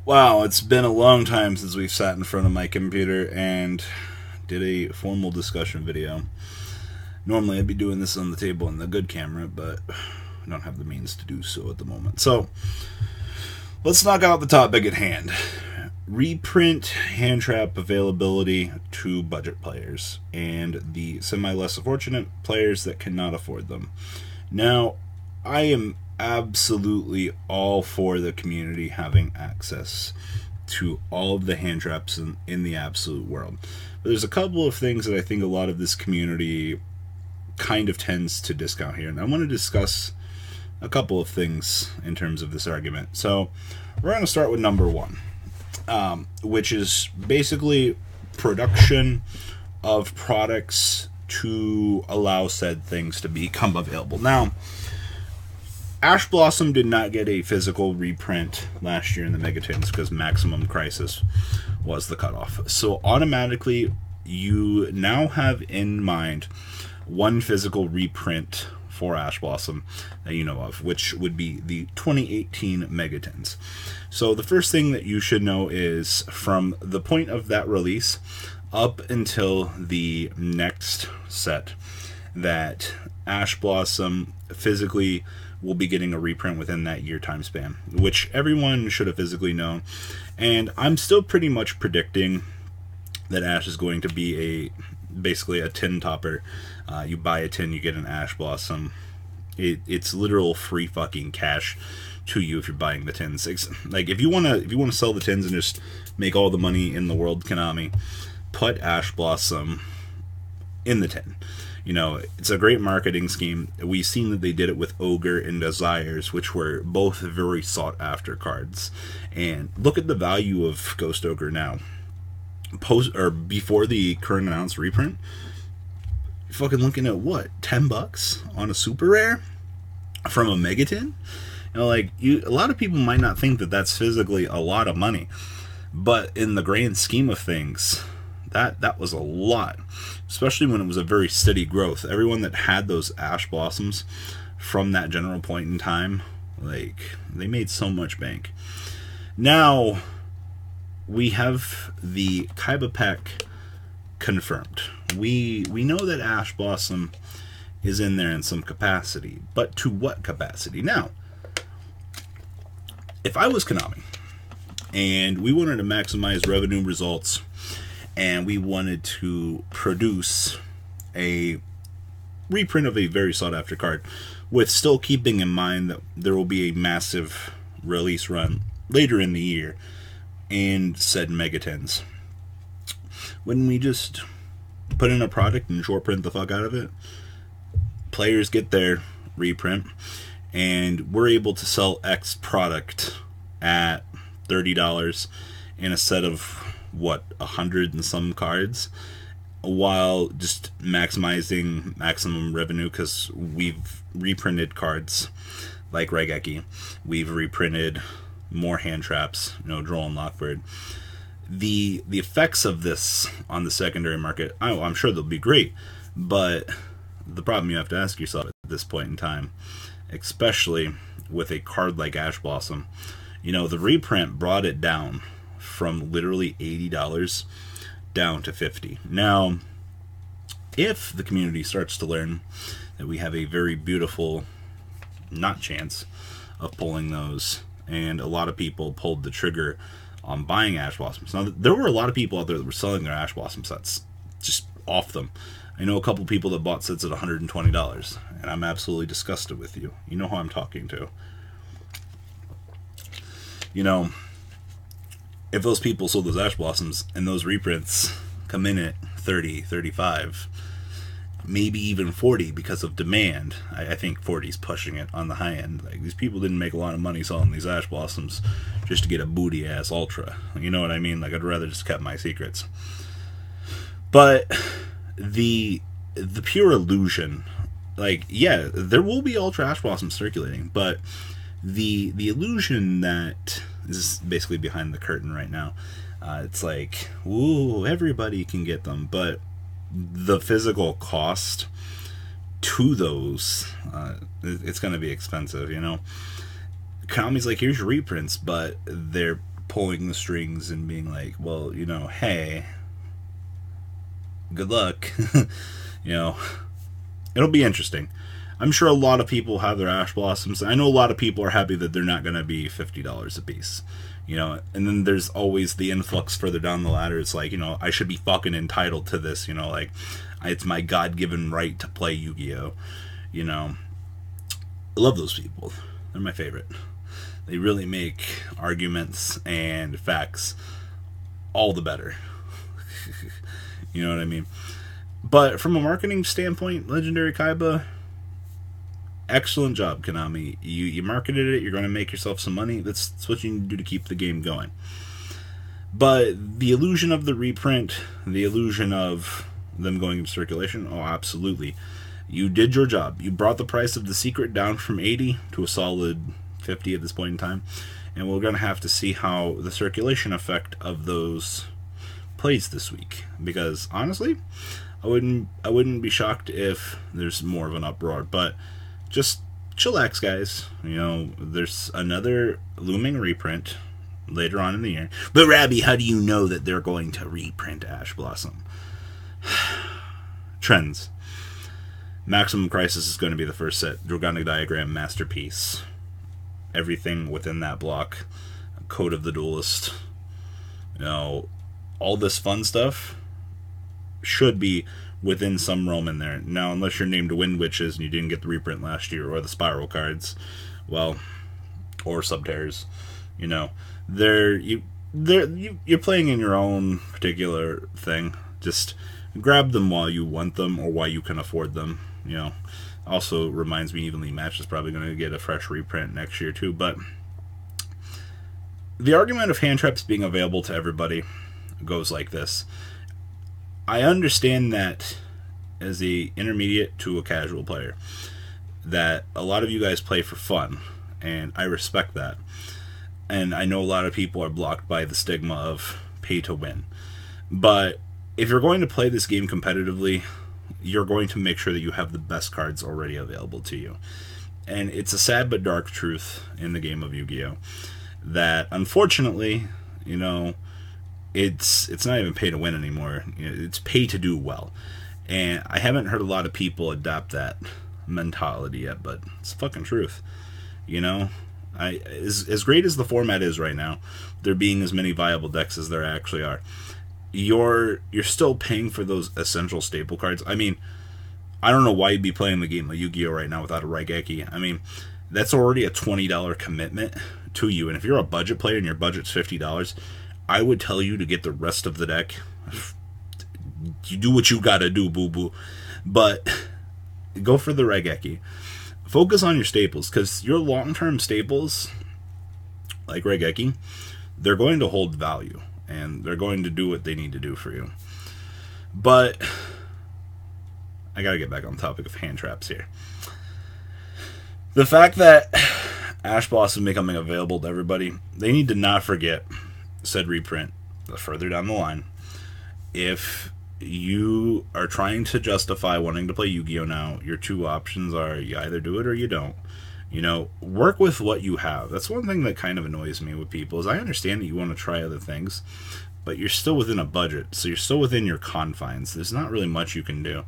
Wow, it's been a long time since we've sat in front of my computer and did a formal discussion video. Normally I'd be doing this on the table in the good camera, but I don't have the means to do so at the moment. So, let's knock out the topic at hand. Reprint hand trap availability to budget players and the semi-less fortunate players that cannot afford them. Now, I am absolutely all for the community having access to all of the hand traps in the absolute world. But there's a couple of things that I think a lot of this community kind of tends to discount here, and I want to discuss a couple of things in terms of this argument. So we're going to start with number one, which is basically production of products to allow said things to become available. Now, Ash Blossom did not get a physical reprint last year in the Megatins because Maximum Crisis was the cutoff. So automatically, you now have in mind one physical reprint for Ash Blossom that you know of, which would be the 2018 Megatins. So the first thing that you should know is from the point of that release up until the next set, that Ash Blossom physically will be getting a reprint within that year time span, which everyone should have physically known. And I'm still pretty much predicting that Ash is going to be basically a tin topper. You buy a tin, you get an Ash Blossom. It's literal free fucking cash to you if you're buying the tins. Like if you wanna sell the tins and just make all the money in the world, Konami, put Ash Blossom in the tin. You know, it's a great marketing scheme. We've seen that they did it with Ogre and Desires, which were both very sought after cards. And look at the value of Ghost Ogre now. Before the current announced reprint, you're fucking looking at what, $10 on a super rare from a Megatin? You know, like a lot of people might not think that that's physically a lot of money, but in the grand scheme of things, that was a lot, especially when it was a very steady growth. Everyone that had those Ash Blossoms from that general point in time, like, they made so much bank. Now, we have the Kaiba pack confirmed. We know that Ash Blossom is in there in some capacity, but to what capacity? Now, if I was Konami, and we wanted to maximize revenue results, and we wanted to produce a reprint of a very sought-after card, with still keeping in mind that there will be a massive release run later in the year in said Megatins, wouldn't we just put in a product and short print the fuck out of it? Players get their reprint, and we're able to sell X product at $30 in a set of what, 100 and some cards, while just maximizing maximum revenue, because we've reprinted cards like Regeki, we've reprinted more hand traps, you know, Droll and Lockbird. The effects of this on the secondary market, I'm sure they'll be great, but the problem you have to ask yourself at this point in time, especially with a card like Ash Blossom, you know, the reprint brought it down from literally $80 down to $50. Now, if the community starts to learn that we have a very beautiful not chance of pulling those, and a lot of people pulled the trigger on buying Ash Blossoms. Now, there were a lot of people out there that were selling their Ash Blossom sets just off them. I know a couple people that bought sets at $120, and I'm absolutely disgusted with you. You know who I'm talking to. You know, if those people sold those Ash Blossoms and those reprints come in at 30, 35, maybe even 40 because of demand, I think 40 is pushing it on the high end. Like, these people didn't make a lot of money selling these Ash Blossoms just to get a booty ass ultra. You know what I mean? Like, I'd rather just kept my secrets. But the pure illusion, like, yeah, there will be ultra Ash Blossoms circulating, but the illusion that is basically behind the curtain right now, it's like, ooh, everybody can get them, but the physical cost to those, it's going to be expensive, you know. Konami's like, here's your reprints, but they're pulling the strings and being like, well, you know, hey, good luck. You know, it'll be interesting. I'm sure a lot of people have their Ash Blossoms. I know a lot of people are happy that they're not going to be $50 a piece. You know, and then there's always the influx further down the ladder. It's like, you know, I should be fucking entitled to this, you know, like, it's my God-given right to play Yu-Gi-Oh! You know, I love those people. They're my favorite. They really make arguments and facts all the better. You know what I mean? But from a marketing standpoint, Legendary Kaiba, excellent job, Konami. You marketed it, you're going to make yourself some money. That's what you need to do to keep the game going. But the illusion of the reprint, the illusion of them going into circulation, oh, absolutely. You did your job. You brought the price of the secret down from 80 to a solid 50 at this point in time. And we're going to have to see how the circulation effect of those plays this week. Because, honestly, I wouldn't be shocked if there's more of an uproar. But just chillax, guys. You know, there's another looming reprint later on in the year. But, Rabbi, how do you know that they're going to reprint Ash Blossom? Trends. Maximum Crisis is going to be the first set. Dragonic Diagram, Masterpiece. Everything within that block. Code of the Duelist. You know, all this fun stuff should be within some realm in there. Now, unless you're named Wind Witches and you didn't get the reprint last year, or the Spiral cards, well, or Subterrors, you know, you're playing in your own particular thing. Just grab them while you want them or while you can afford them. You know, also reminds me Evenly Matched is probably going to get a fresh reprint next year too. But the argument of hand traps being available to everybody goes like this. I understand that as the intermediate to a casual player, that a lot of you guys play for fun, and I respect that. And I know a lot of people are blocked by the stigma of pay to win. But if you're going to play this game competitively, you're going to make sure that you have the best cards already available to you. And it's a sad but dark truth in the game of Yu-Gi-Oh! That, unfortunately, you know, it's not even pay to win anymore. You know, it's pay to do well. And I haven't heard a lot of people adopt that mentality yet, but it's the fucking truth. You know, as great as the format is right now, there being as many viable decks as there actually are, you're still paying for those essential staple cards. I mean, I don't know why you'd be playing the game of Yu-Gi-Oh! Right now without a Raigeki. I mean, that's already a $20 commitment to you. And if you're a budget player and your budget's $50, I would tell you to get the rest of the deck. You do what you gotta do, boo-boo. But go for the Raigeki. Focus on your staples, because your long-term staples, like Raigeki, they're going to hold value. And they're going to do what they need to do for you. But I gotta get back on the topic of hand traps here. The fact that Ash Blossom becoming available to everybody, they need to not forget said reprint further down the line. If you are trying to justify wanting to play Yu-Gi-Oh! Now, your two options are you either do it or you don't. You know, work with what you have. That's one thing that kind of annoys me with people, is I understand that you want to try other things, but you're still within a budget, so you're still within your confines. There's not really much you can do.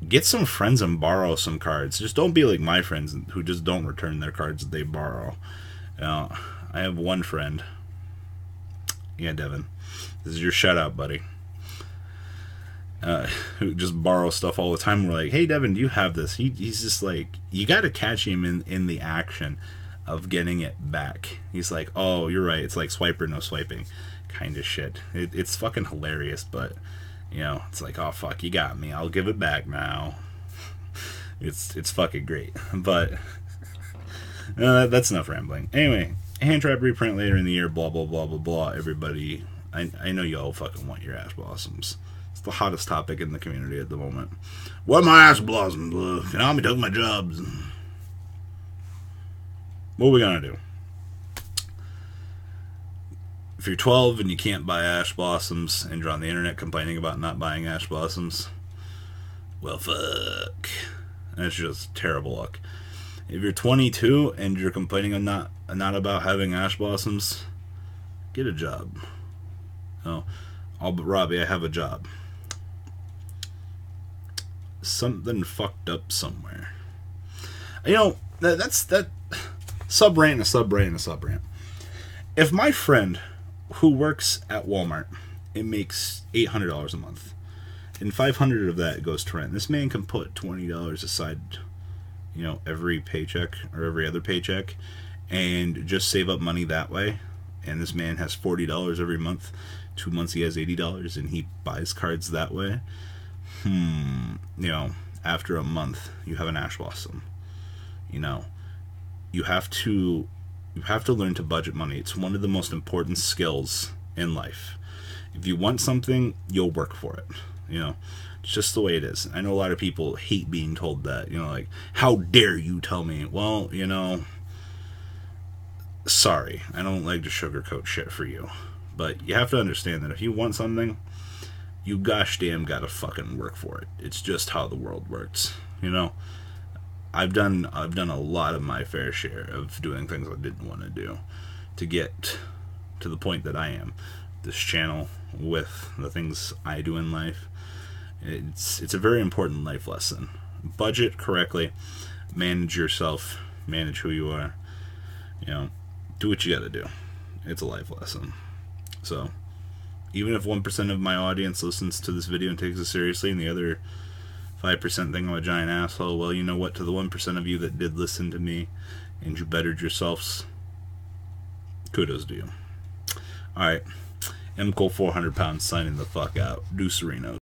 Get some friends and borrow some cards. Just don't be like my friends who just don't return their cards that they borrow. You know, I have one friend. Yeah, Devin. This is your shout out, buddy. Who just borrows stuff all the time. We're like, hey, Devin, do you have this? He's just like, you got to catch him in the action of getting it back. He's like, oh, you're right. It's like swiper, no swiping kind of shit. It's fucking hilarious, but, you know, it's like, oh, fuck, you got me. I'll give it back now. It's fucking great. But that's enough rambling. Anyway, hand trap reprint later in the year, blah, blah, blah, blah, blah. Everybody, I know you all fucking want your Ash Blossoms. It's the hottest topic in the community at the moment. What my Ash Blossoms? Konami took my jobs. What are we gonna do? If you're 12 and you can't buy Ash Blossoms and you're on the internet complaining about not buying Ash Blossoms, well, fuck. That's just terrible luck. If you're 22 and you're complaining not about having Ash Blossoms, Get a job. Oh, but Robbie, I have a job. Something fucked up somewhere. You know, that's sub-rant, a sub-rant, a sub-rant. If my friend who works at Walmart, it makes $800 a month, and $500 of that goes to rent. This man can put $20 aside, you know, every paycheck or every other paycheck, and just save up money that way. And this man has $40 every month. 2 months he has $80, and he buys cards that way. You know, after a month, you have an ash blossom. You know, you have to learn to budget money. It's one of the most important skills in life. If you want something, you'll work for it. You know, it's just the way it is. I know a lot of people hate being told that. You know, like, how dare you tell me? Well, you know, sorry, I don't like to sugarcoat shit for you. But you have to understand that if you want something, you gosh damn gotta fucking work for it. It's just how the world works. You know, I've done a lot of my fair share of doing things I didn't want to do to get to the point that I am. This channel, with the things I do in life, it's a very important life lesson. Budget correctly, manage yourself, manage who you are. You know, do what you gotta do. It's a life lesson. So, even if 1% of my audience listens to this video and takes it seriously, and the other 5% think I'm a giant asshole, well, you know what? To the 1% of you that did listen to me and you bettered yourselves, kudos to you. Alright, M. Cole 400 pounds signing the fuck out. Deuce Sereno.